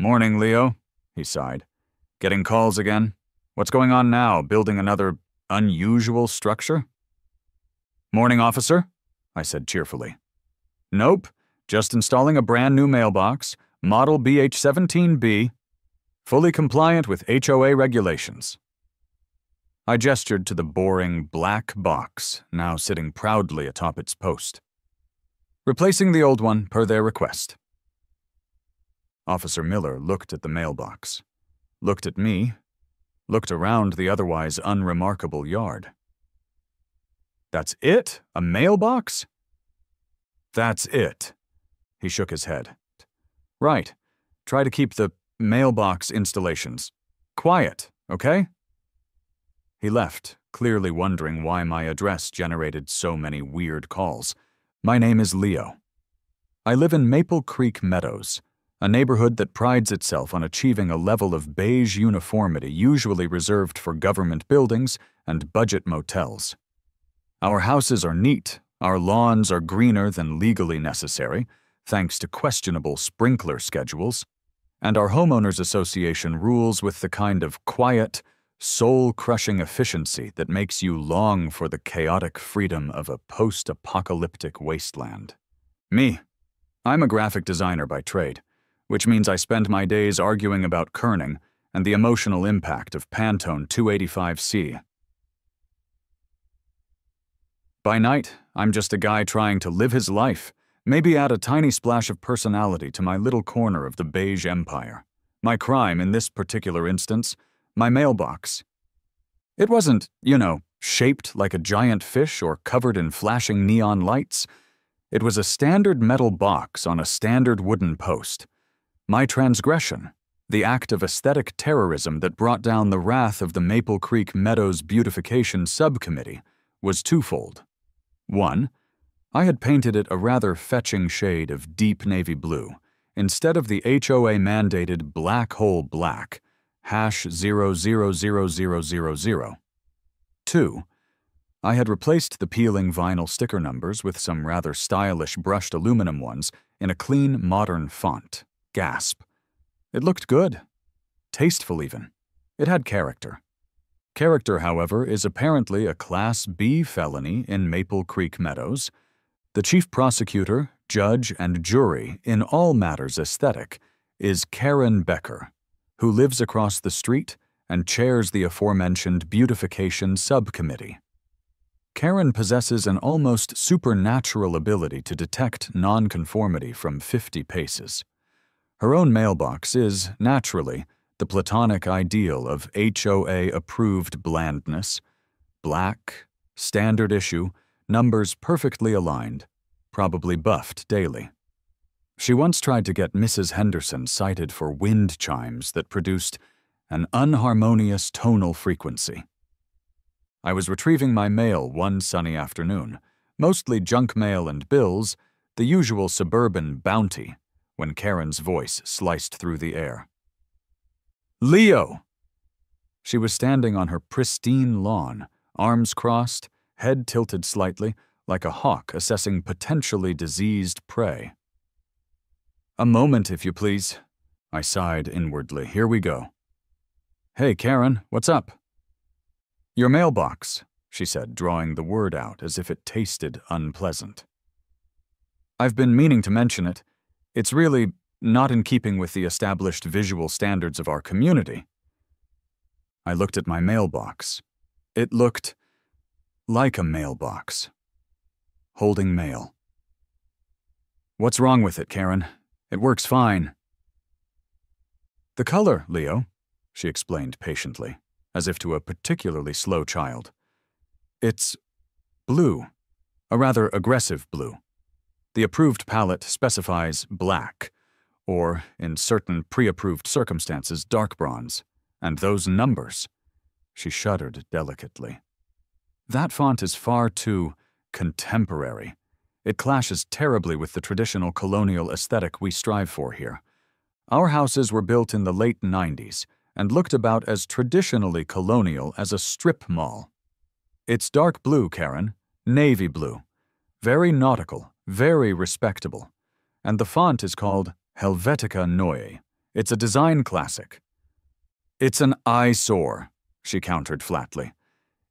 Morning, Leo, he sighed. Getting calls again? What's going on now, building another unusual structure? Morning, officer, I said cheerfully. Nope, just installing a brand new mailbox, model BH17B, fully compliant with HOA regulations. I gestured to the boring black box, now sitting proudly atop its post. Replacing the old one per their request. Officer Miller looked at the mailbox, looked at me, looked around the otherwise unremarkable yard. That's it? A mailbox? That's it. He shook his head. Right. Try to keep the mailbox installations quiet, okay? He left, clearly wondering why my address generated so many weird calls. My name is Leo. I live in Maple Creek Meadows, a neighborhood that prides itself on achieving a level of beige uniformity usually reserved for government buildings and budget motels. Our houses are neat, our lawns are greener than legally necessary, thanks to questionable sprinkler schedules, and our homeowners association rules with the kind of quiet, soul-crushing efficiency that makes you long for the chaotic freedom of a post-apocalyptic wasteland. Me, I'm a graphic designer by trade, which means I spend my days arguing about kerning and the emotional impact of Pantone 285C. By night, I'm just a guy trying to live his life, maybe add a tiny splash of personality to my little corner of the beige empire. My crime, in this particular instance, my mailbox. It wasn't, shaped like a giant fish or covered in flashing neon lights. It was a standard metal box on a standard wooden post. My transgression, the act of aesthetic terrorism that brought down the wrath of the Maple Creek Meadows Beautification Subcommittee, was twofold. One, I had painted it a rather fetching shade of deep navy blue, instead of the HOA-mandated black hole black, #000000. Two, I had replaced the peeling vinyl sticker numbers with some rather stylish brushed aluminum ones in a clean, modern font. Gasp. It looked good. Tasteful, even. It had character. Character, however, is apparently a Class B felony in Maple Creek Meadows. The chief prosecutor, judge, and jury in all matters aesthetic is Karen Becker, who lives across the street and chairs the aforementioned Beautification Subcommittee. Karen possesses an almost supernatural ability to detect nonconformity from 50 paces. Her own mailbox is, naturally, the platonic ideal of HOA-approved blandness. Black, standard issue, numbers perfectly aligned, probably buffed daily. She once tried to get Mrs. Henderson cited for wind chimes that produced an unharmonious tonal frequency. I was retrieving my mail one sunny afternoon, mostly junk mail and bills, the usual suburban bounty, when Karen's voice sliced through the air. Leo! She was standing on her pristine lawn, arms crossed, head tilted slightly, like a hawk assessing potentially diseased prey. A moment, if you please. I sighed inwardly. Here we go. Hey, Karen, what's up? Your mailbox, she said, drawing the word out as if it tasted unpleasant. I've been meaning to mention it. It's really not in keeping with the established visual standards of our community. I looked at my mailbox. It looked like a mailbox. Holding mail. What's wrong with it, Karen? It works fine. The color, Leo, she explained patiently, as if to a particularly slow child. It's blue, a rather aggressive blue. The approved palette specifies black, or, in certain pre-approved circumstances, dark bronze. And those numbers. She shuddered delicately. That font is far too contemporary. It clashes terribly with the traditional colonial aesthetic we strive for here. Our houses were built in the late 90s and looked about as traditionally colonial as a strip mall. It's dark blue, Karen, navy blue. Very nautical, very respectable. And the font is called Helvetica Neue, It's a design classic. It's an eyesore, she countered flatly.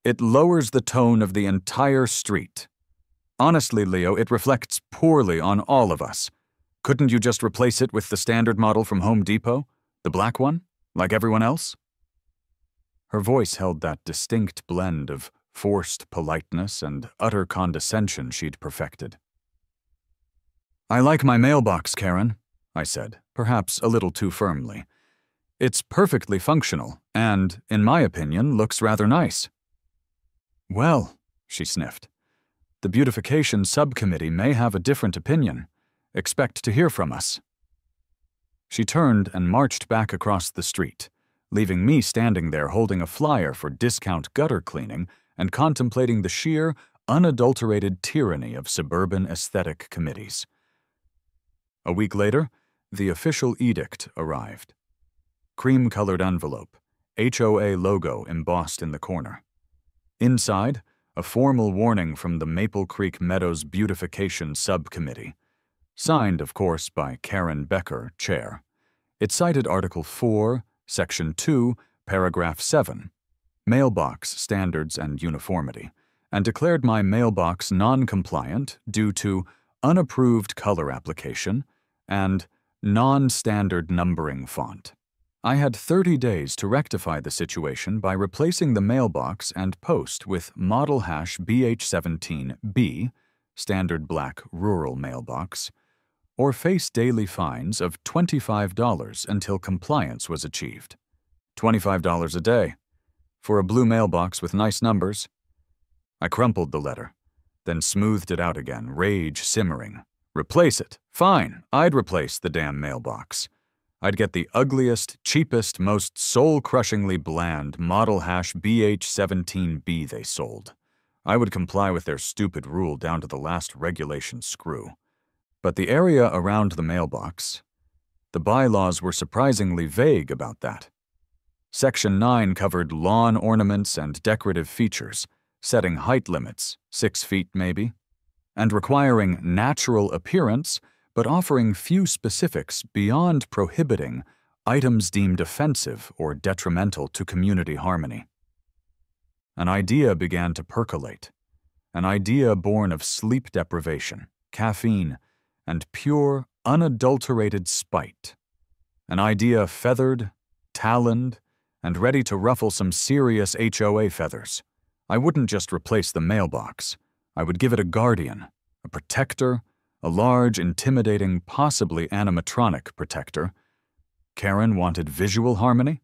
It lowers the tone of the entire street. Honestly, Leo, it reflects poorly on all of us. Couldn't you just replace it with the standard model from Home Depot? The black one? Like everyone else? Her voice held that distinct blend of forced politeness and utter condescension she'd perfected. I like my mailbox, Karen, I said, perhaps a little too firmly. It's perfectly functional and, in my opinion, looks rather nice. Well, she sniffed, the beautification subcommittee may have a different opinion. Expect to hear from us. She turned and marched back across the street, leaving me standing there holding a flyer for discount gutter cleaning and contemplating the sheer, unadulterated tyranny of suburban aesthetic committees. A week later, the official edict arrived. Cream-colored envelope, HOA logo embossed in the corner. Inside, a formal warning from the Maple Creek Meadows Beautification Subcommittee. Signed, of course, by Karen Becker, Chair. It cited Article 4, Section 2, Paragraph 7, Mailbox Standards and Uniformity, and declared my mailbox non-compliant due to unapproved color application and non-standard numbering font. I had 30 days to rectify the situation by replacing the mailbox and post with model hash BH17B, standard black rural mailbox, or face daily fines of $25 until compliance was achieved. $25 a day. For a blue mailbox with nice numbers. I crumpled the letter, then smoothed it out again, rage simmering. Replace it. Fine, I'd replace the damn mailbox. I'd get the ugliest, cheapest, most soul-crushingly bland model hash BH17B they sold. I would comply with their stupid rule down to the last regulation screw. But the area around the mailbox, the bylaws were surprisingly vague about that. Section 9 covered lawn ornaments and decorative features, setting height limits, 6 feet maybe, and requiring natural appearance, but offering few specifics beyond prohibiting items deemed offensive or detrimental to community harmony. An idea began to percolate, an idea born of sleep deprivation, caffeine, and pure, unadulterated spite. An idea feathered, taloned, and ready to ruffle some serious HOA feathers. I wouldn't just replace the mailbox. I would give it a guardian, a protector, a large, intimidating, possibly animatronic protector. Karen wanted visual harmony?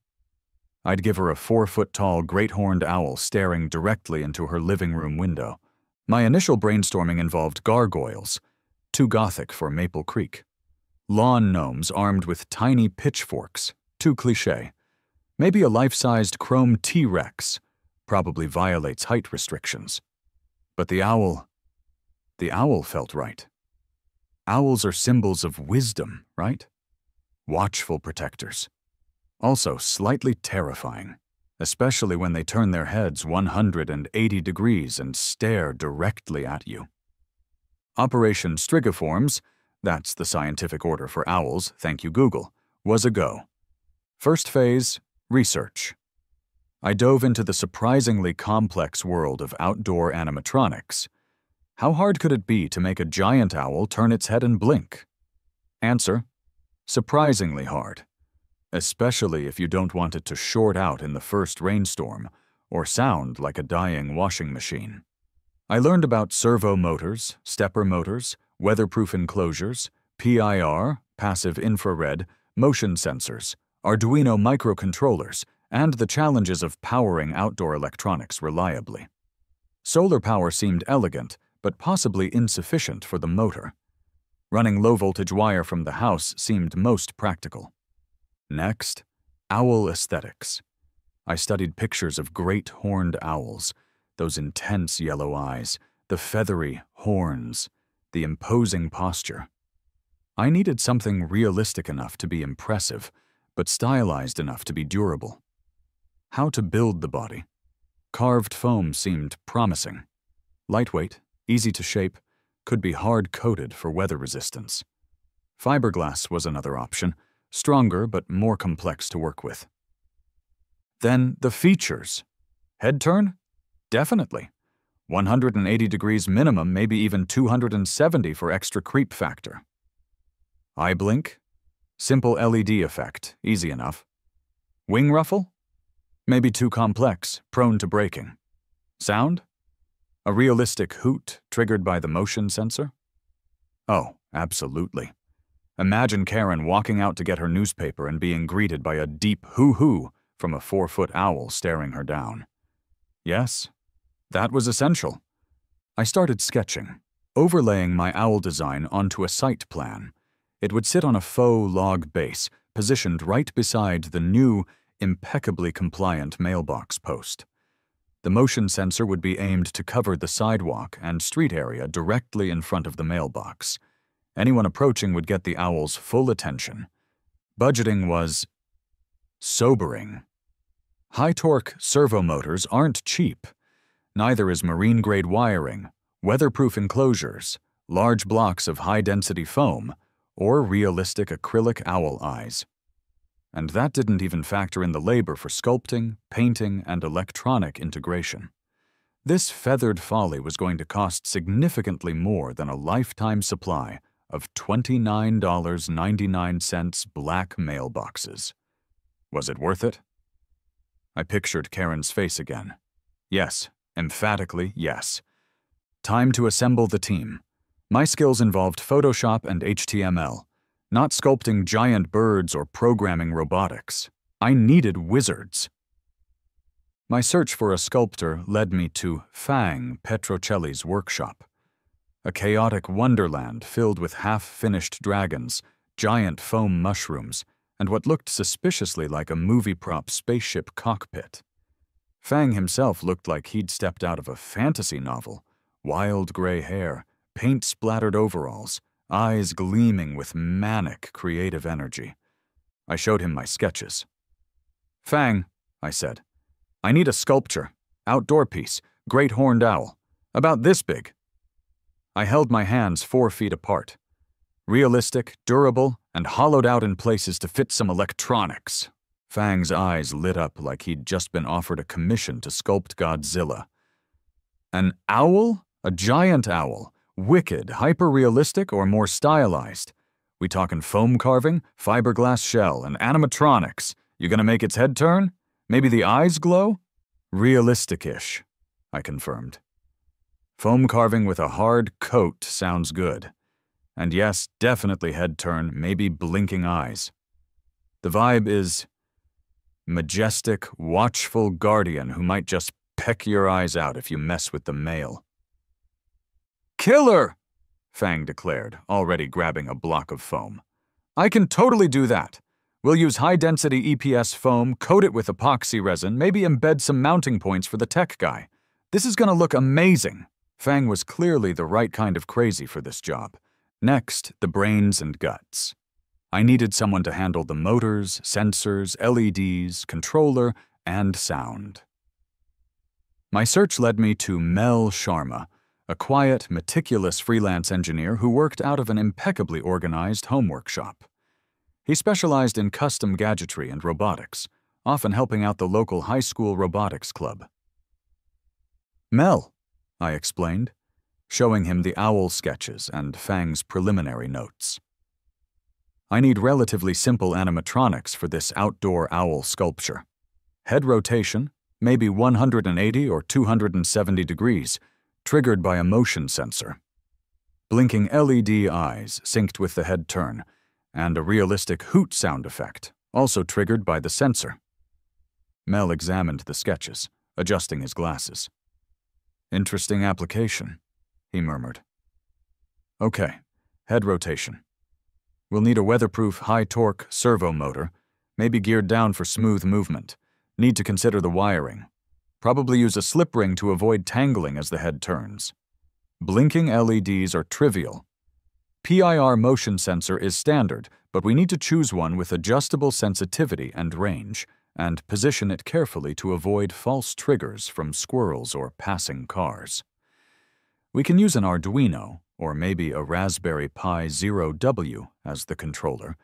I'd give her a 4-foot-tall great-horned owl staring directly into her living room window. My initial brainstorming involved gargoyles, too gothic for Maple Creek. Lawn gnomes armed with tiny pitchforks, too cliché. Maybe a life-sized chrome T-Rex, probably violates height restrictions. But the owl felt right. Owls are symbols of wisdom, right? Watchful protectors. Also slightly terrifying, especially when they turn their heads 180 degrees and stare directly at you. Operation Strigiforms, that's the scientific order for owls, thank you Google, was a go. First phase, research. I dove into the surprisingly complex world of outdoor animatronics. How hard could it be to make a giant owl turn its head and blink? Answer: surprisingly hard, especially if you don't want it to short out in the first rainstorm or sound like a dying washing machine. I learned about servo motors, stepper motors, weatherproof enclosures, PIR, passive infrared, motion sensors, Arduino microcontrollers, and the challenges of powering outdoor electronics reliably. Solar power seemed elegant, but possibly insufficient for the motor. Running low-voltage wire from the house seemed most practical. Next, owl aesthetics. I studied pictures of great horned owls, those intense yellow eyes, the feathery horns, the imposing posture. I needed something realistic enough to be impressive, but stylized enough to be durable. How to build the body. Carved foam seemed promising. Lightweight, easy to shape, could be hard-coated for weather resistance. Fiberglass was another option, stronger but more complex to work with. Then the features. Head turn? Definitely. 180 degrees minimum, maybe even 270 for extra creep factor. Eye blink? Simple LED effect, easy enough. Wing ruffle? Maybe too complex, prone to breaking. Sound? A realistic hoot triggered by the motion sensor? Oh, absolutely. Imagine Karen walking out to get her newspaper and being greeted by a deep hoo-hoo from a 4-foot owl staring her down. Yes, that was essential. I started sketching, overlaying my owl design onto a site plan. It would sit on a faux log base, positioned right beside the new, impeccably compliant mailbox post. The motion sensor would be aimed to cover the sidewalk and street area directly in front of the mailbox. Anyone approaching would get the owl's full attention. Budgeting was sobering. High-torque servo motors aren't cheap. Neither is marine-grade wiring, weatherproof enclosures, large blocks of high-density foam, or realistic acrylic owl eyes. And that didn't even factor in the labor for sculpting, painting, and electronic integration. This feathered folly was going to cost significantly more than a lifetime supply of $29.99 black mailboxes. Was it worth it? I pictured Karen's face again. Yes, emphatically yes. Time to assemble the team. My skills involved Photoshop and HTML, not sculpting giant birds or programming robotics. I needed wizards. My search for a sculptor led me to Fang Petrocelli's workshop, a chaotic wonderland filled with half-finished dragons, giant foam mushrooms, and what looked suspiciously like a movie-prop spaceship cockpit. Fang himself looked like he'd stepped out of a fantasy novel, wild gray hair, paint-splattered overalls, eyes gleaming with manic creative energy. I showed him my sketches. "Fang," I said, "I need a sculpture, outdoor piece, great horned owl, about this big." I held my hands 4 feet apart. Realistic, durable, and hollowed out in places to fit some electronics. Fang's eyes lit up like he'd just been offered a commission to sculpt Godzilla. An owl? A giant owl? Wicked, hyper-realistic, or more stylized? We talking foam carving, fiberglass shell, and animatronics? You gonna make its head turn? Maybe the eyes glow? Realistic-ish, I confirmed. Foam carving with a hard coat sounds good. And yes, definitely head turn, maybe blinking eyes. The vibe is majestic, watchful guardian who might just peck your eyes out if you mess with the mail. "Killer!" Fang declared, already grabbing a block of foam. "I can totally do that. We'll use high-density EPS foam, coat it with epoxy resin, maybe embed some mounting points for the tech guy. This is gonna look amazing." Fang was clearly the right kind of crazy for this job. Next, the brains and guts. I needed someone to handle the motors, sensors, LEDs, controller, and sound. My search led me to Mel Sharma, a quiet, meticulous freelance engineer who worked out of an impeccably organized home workshop. He specialized in custom gadgetry and robotics, often helping out the local high school robotics club. "Mel," I explained, showing him the owl sketches and Fang's preliminary notes. "I need relatively simple animatronics for this outdoor owl sculpture. Head rotation, maybe 180 or 270 degrees, triggered by a motion sensor. Blinking LED eyes synced with the head turn, and a realistic hoot sound effect, also triggered by the sensor." Mel examined the sketches, adjusting his glasses. "Interesting application," he murmured. "Okay, head rotation. We'll need a weatherproof high-torque servo motor, maybe geared down for smooth movement. Need to consider the wiring. Probably use a slip ring to avoid tangling as the head turns. Blinking LEDs are trivial. PIR motion sensor is standard, but we need to choose one with adjustable sensitivity and range, and position it carefully to avoid false triggers from squirrels or passing cars. We can use an Arduino, or maybe a Raspberry Pi 0W as the controller.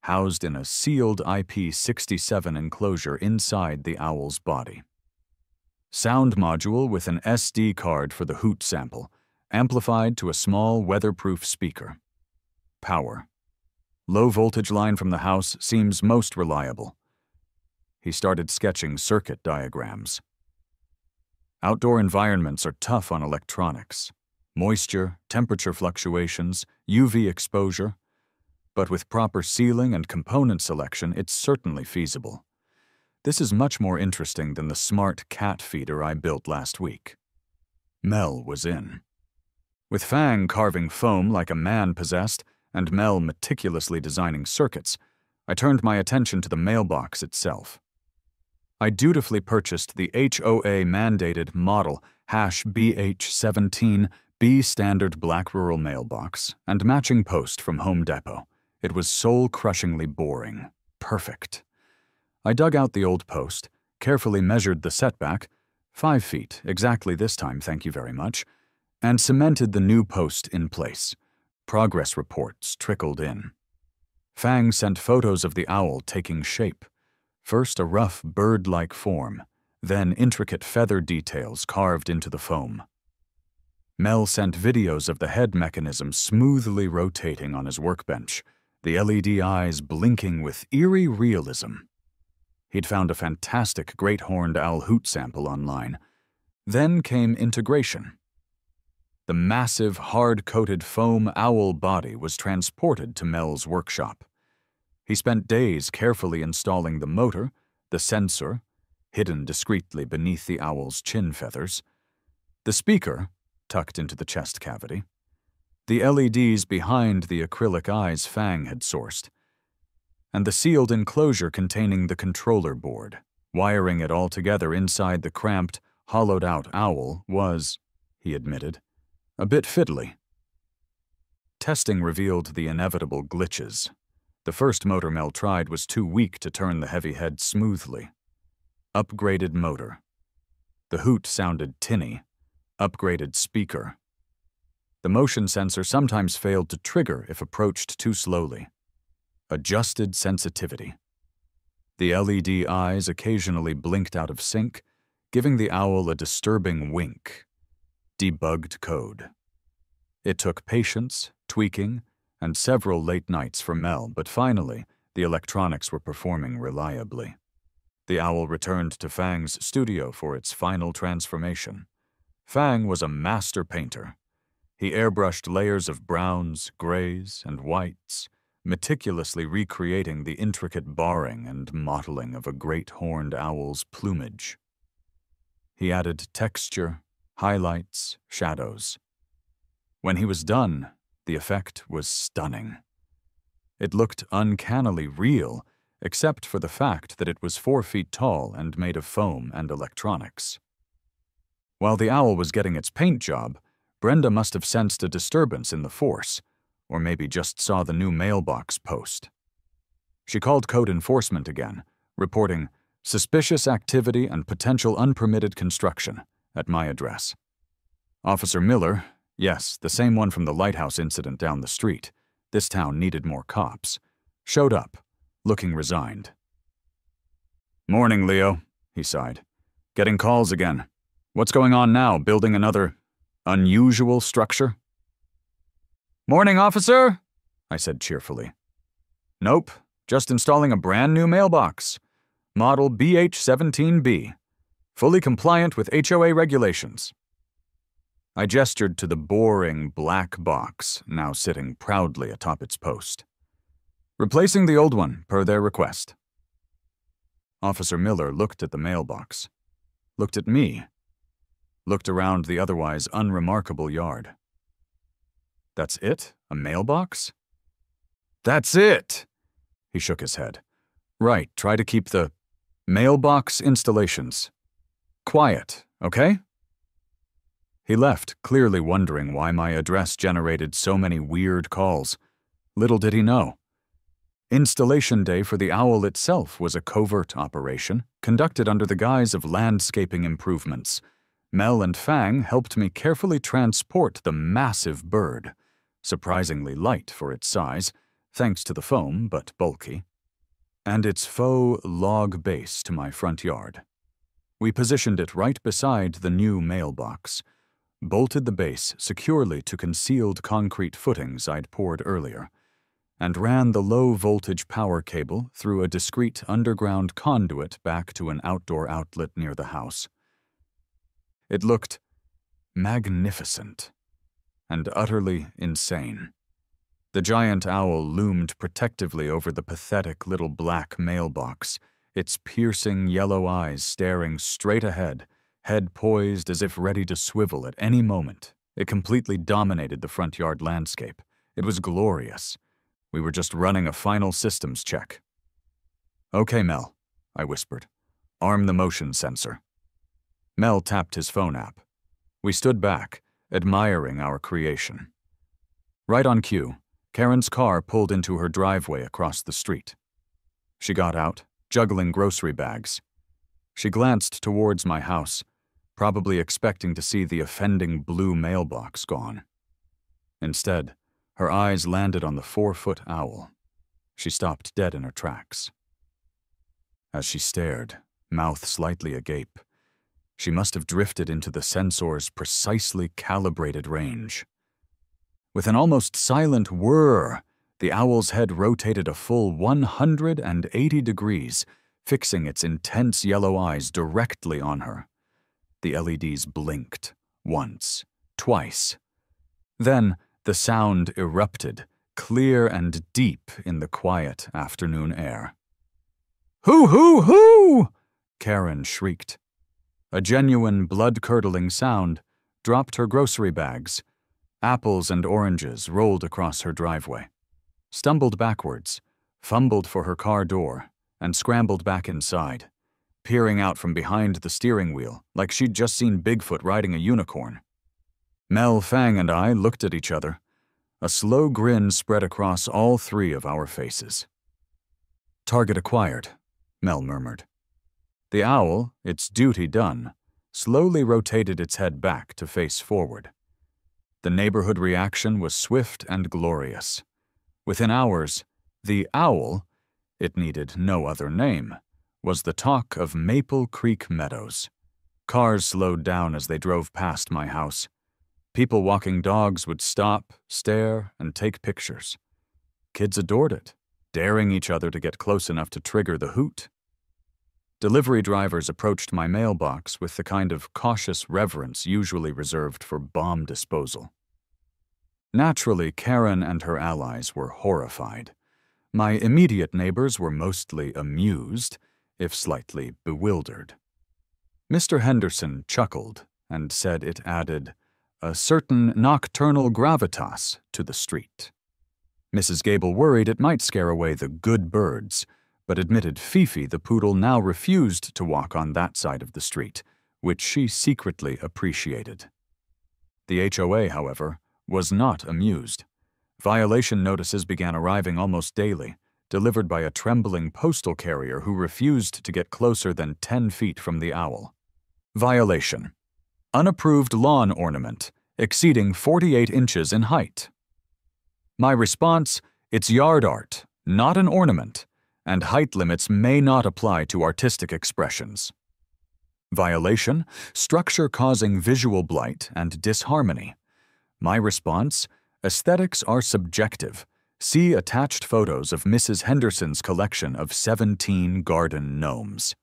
housed in a sealed IP67 enclosure inside the owl's body. Sound module with an SD card for the hoot sample, amplified to a small weatherproof speaker. Power. Low voltage line from the house seems most reliable. He started sketching circuit diagrams. Outdoor environments are tough on electronics. Moisture, temperature fluctuations, UV exposure. But with proper sealing and component selection, it's certainly feasible. This is much more interesting than the smart cat feeder I built last week. Mel was in. With Fang carving foam like a man possessed, and Mel meticulously designing circuits, I turned my attention to the mailbox itself. I dutifully purchased the HOA-mandated model #BH17B standard black rural mailbox and matching post from Home Depot. It was soul-crushingly boring. Perfect. I dug out the old post, carefully measured the setback, 5 feet, exactly this time, thank you very much, and cemented the new post in place. Progress reports trickled in. Fang sent photos of the owl taking shape. First a rough bird-like form, then intricate feather details carved into the foam. Mel sent videos of the head mechanism smoothly rotating on his workbench, the LED eyes blinking with eerie realism. He'd found a fantastic great horned owl hoot sample online. Then came integration. The massive, hard-coated foam owl body was transported to Mel's workshop. He spent days carefully installing the motor, the sensor, hidden discreetly beneath the owl's chin feathers, the speaker, tucked into the chest cavity, the LEDs behind the acrylic eyes Fang had sourced, and the sealed enclosure containing the controller board. Wiring it all together inside the cramped, hollowed-out owl was, he admitted, a bit fiddly. Testing revealed the inevitable glitches. The first motor Mel tried was too weak to turn the heavy head smoothly. Upgraded motor. The hoot sounded tinny. Upgraded speaker. The motion sensor sometimes failed to trigger if approached too slowly. Adjusted sensitivity. The LED eyes occasionally blinked out of sync, giving the owl a disturbing wink. Debugged code. It took patience, tweaking, and several late nights for Mel, but finally, the electronics were performing reliably. The owl returned to Fang's studio for its final transformation. Fang was a master painter. He airbrushed layers of browns, grays, and whites, meticulously recreating the intricate barring and mottling of a great horned owl's plumage. He added texture, highlights, shadows. When he was done, the effect was stunning. It looked uncannily real, except for the fact that it was 4 feet tall and made of foam and electronics. While the owl was getting its paint job, Brenda must have sensed a disturbance in the force, or maybe just saw the new mailbox post. She called code enforcement again, reporting suspicious activity and potential unpermitted construction at my address. Officer Miller, yes, the same one from the lighthouse incident down the street, this town needed more cops, showed up, looking resigned. "Morning, Leo," he sighed. "Getting calls again. What's going on now, building another unusual structure?" "Morning, officer," I said cheerfully. "Nope, just installing a brand new mailbox. Model BH17B. Fully compliant with HOA regulations." I gestured to the boring black box, now sitting proudly atop its post. "Replacing the old one, per their request." Officer Miller looked at the mailbox, looked at me, looked around the otherwise unremarkable yard. "That's it? A mailbox?" "That's it!" He shook his head. "Right, try to keep the mailbox installations quiet, okay?" He left, clearly wondering why my address generated so many weird calls. Little did he know. Installation day for the owl itself was a covert operation, conducted under the guise of landscaping improvements. Mel and Fang helped me carefully transport the massive bird, surprisingly light for its size, thanks to the foam, but bulky, and its faux log base to my front yard. We positioned it right beside the new mailbox, bolted the base securely to concealed concrete footings I'd poured earlier, and ran the low-voltage power cable through a discreet underground conduit back to an outdoor outlet near the house. It looked magnificent and utterly insane. The giant owl loomed protectively over the pathetic little black mailbox, its piercing yellow eyes staring straight ahead, head poised as if ready to swivel at any moment. It completely dominated the front yard landscape. It was glorious. We were just running a final systems check. "Okay, Mel," I whispered. "Arm the motion sensor." Mel tapped his phone app. We stood back, admiring our creation. Right on cue, Karen's car pulled into her driveway across the street. She got out, juggling grocery bags. She glanced towards my house, probably expecting to see the offending blue mailbox gone. Instead, her eyes landed on the 4-foot owl. She stopped dead in her tracks. As she stared, mouth slightly agape, she must have drifted into the sensor's precisely calibrated range. With an almost silent whir, the owl's head rotated a full 180 degrees, fixing its intense yellow eyes directly on her. The LEDs blinked, once, twice. Then the sound erupted, clear and deep in the quiet afternoon air. "Hoo, hoo, hoo!" Karen shrieked. A genuine blood-curdling sound dropped her grocery bags. Apples and oranges rolled across her driveway, stumbled backwards, fumbled for her car door, and scrambled back inside, peering out from behind the steering wheel like she'd just seen Bigfoot riding a unicorn. Mel, Fang, and I looked at each other. A slow grin spread across all three of our faces. "Target acquired," Mel murmured. The owl, its duty done, slowly rotated its head back to face forward. The neighborhood reaction was swift and glorious. Within hours, the owl, it needed no other name, was the talk of Maple Creek Meadows. Cars slowed down as they drove past my house. People walking dogs would stop, stare, and take pictures. Kids adored it, daring each other to get close enough to trigger the hoot. Delivery drivers approached my mailbox with the kind of cautious reverence usually reserved for bomb disposal. Naturally, Karen and her allies were horrified. My immediate neighbors were mostly amused, if slightly bewildered. Mr. Henderson chuckled and said it added a certain nocturnal gravitas to the street. Mrs. Gable worried it might scare away the good birds, but admitted Fifi the poodle now refused to walk on that side of the street, which she secretly appreciated. The HOA, however, was not amused. Violation notices began arriving almost daily, delivered by a trembling postal carrier who refused to get closer than 10 feet from the owl. Violation: unapproved lawn ornament, exceeding 48 inches in height. My response: it's yard art, not an ornament, and height limits may not apply to artistic expressions. Violation: structure causing visual blight and disharmony. My response: aesthetics are subjective. See attached photos of Mrs. Henderson's collection of 17 garden gnomes.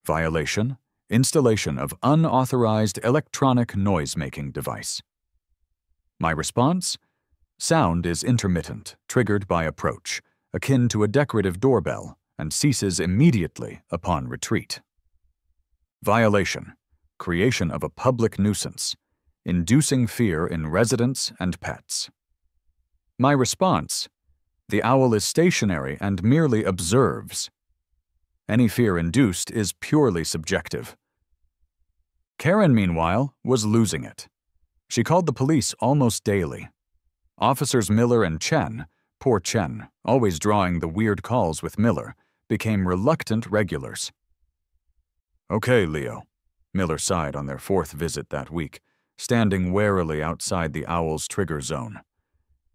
Violation: installation of unauthorized electronic noise-making device. My response: sound is intermittent, triggered by approach, akin to a decorative doorbell, and ceases immediately upon retreat. Violation: creation of a public nuisance, inducing fear in residents and pets. My response: the owl is stationary and merely observes. Any fear induced is purely subjective. Karen, meanwhile, was losing it. She called the police almost daily. Officers Miller and Chen, poor Chen, always drawing the weird calls with Miller, became reluctant regulars. "Okay, Leo," Miller sighed on their 4th visit that week, standing warily outside the owl's trigger zone.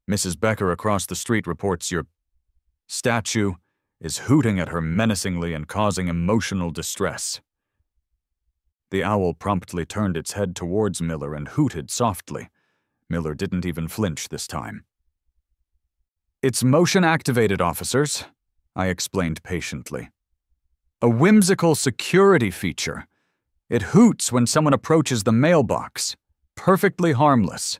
"Mrs. Becker across the street reports you're statue is hooting at her menacingly and causing emotional distress. The owl promptly turned its head towards Miller and hooted softly. Miller didn't even flinch this time. "It's motion-activated, officers," I explained patiently. "A whimsical security feature. It hoots when someone approaches the mailbox. Perfectly harmless."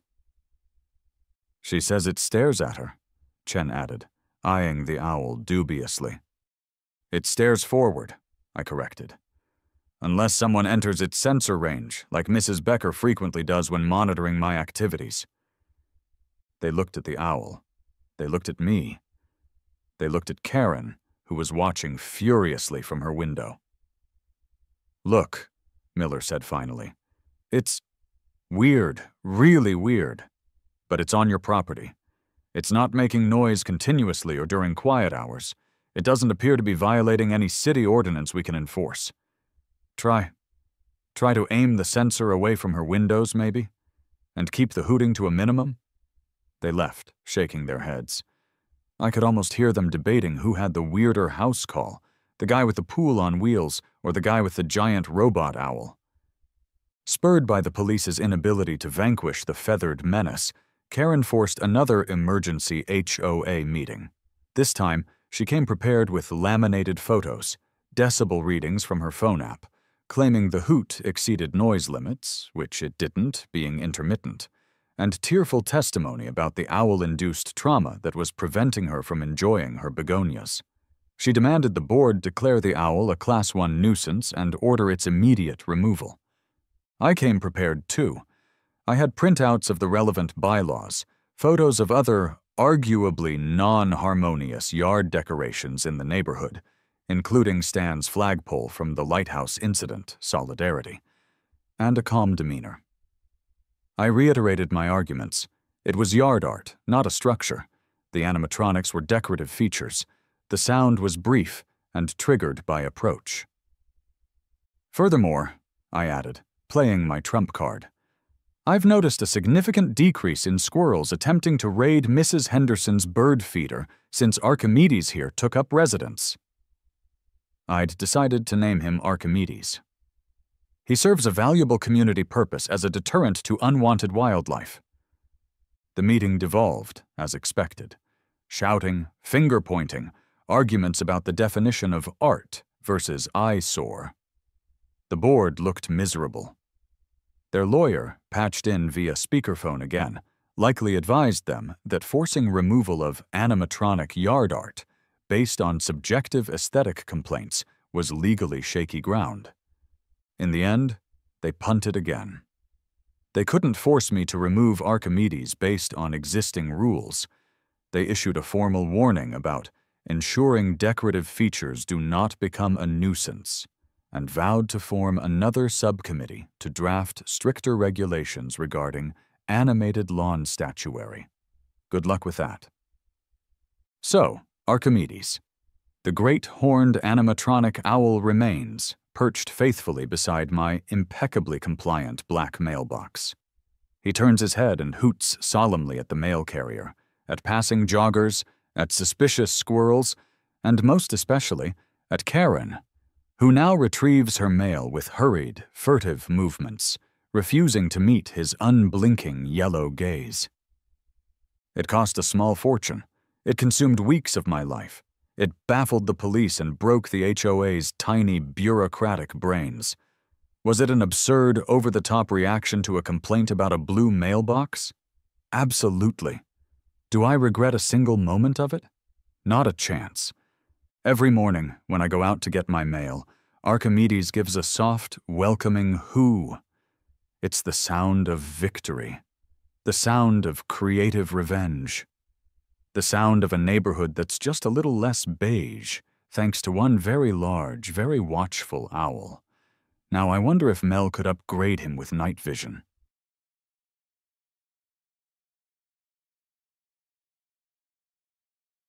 "She says it stares at her," Chen added, eyeing the owl dubiously. "It stares forward," I corrected. "Unless someone enters its sensor range, like Mrs. Becker frequently does when monitoring my activities." They looked at the owl. They looked at me. They looked at Karen, who was watching furiously from her window. "Look," Miller said finally. "It's weird, really weird. But it's on your property. It's not making noise continuously or during quiet hours. It doesn't appear to be violating any city ordinance we can enforce. Try to aim the sensor away from her windows, maybe? And keep the hooting to a minimum?" They left, shaking their heads. I could almost hear them debating who had the weirder house call, the guy with the pool on wheels or the guy with the giant robot owl. Spurred by the police's inability to vanquish the feathered menace, Karen forced another emergency HOA meeting. This time, she came prepared with laminated photos, decibel readings from her phone app, claiming the hoot exceeded noise limits, which it didn't, being intermittent, and tearful testimony about the owl-induced trauma that was preventing her from enjoying her begonias. She demanded the board declare the owl a Class 1 nuisance and order its immediate removal. I came prepared too. I had printouts of the relevant bylaws, photos of other, arguably non-harmonious yard decorations in the neighborhood, including Stan's flagpole from the lighthouse incident, Solidarity, and a calm demeanor. I reiterated my arguments. It was yard art, not a structure. The animatronics were decorative features. The sound was brief and triggered by approach. "Furthermore," I added, playing my trump card, "I've noticed a significant decrease in squirrels attempting to raid Mrs. Henderson's bird feeder since Archimedes here took up residence." I'd decided to name him Archimedes. "He serves a valuable community purpose as a deterrent to unwanted wildlife." The meeting devolved, as expected. Shouting, finger-pointing, arguments about the definition of art versus eyesore. The board looked miserable. Their lawyer, patched in via speakerphone again, likely advised them that forcing removal of animatronic yard art based on subjective aesthetic complaints was legally shaky ground. In the end, they punted again. They couldn't force me to remove Archimedes based on existing rules. They issued a formal warning about ensuring decorative features do not become a nuisance, and vowed to form another subcommittee to draft stricter regulations regarding animated lawn statuary. Good luck with that. So, Archimedes. The great horned animatronic owl remains, perched faithfully beside my impeccably compliant black mailbox. He turns his head and hoots solemnly at the mail carrier, at passing joggers, at suspicious squirrels, and most especially at Karen, who now retrieves her mail with hurried, furtive movements, refusing to meet his unblinking yellow gaze. It cost a small fortune. It consumed weeks of my life. It baffled the police and broke the HOA's tiny bureaucratic brains. Was it an absurd, over-the-top reaction to a complaint about a blue mailbox? Absolutely. Do I regret a single moment of it? Not a chance. Every morning, when I go out to get my mail, Archimedes gives a soft, welcoming hoo. It's the sound of victory. The sound of creative revenge. The sound of a neighborhood that's just a little less beige, thanks to one very large, very watchful owl. Now I wonder if Mel could upgrade him with night vision.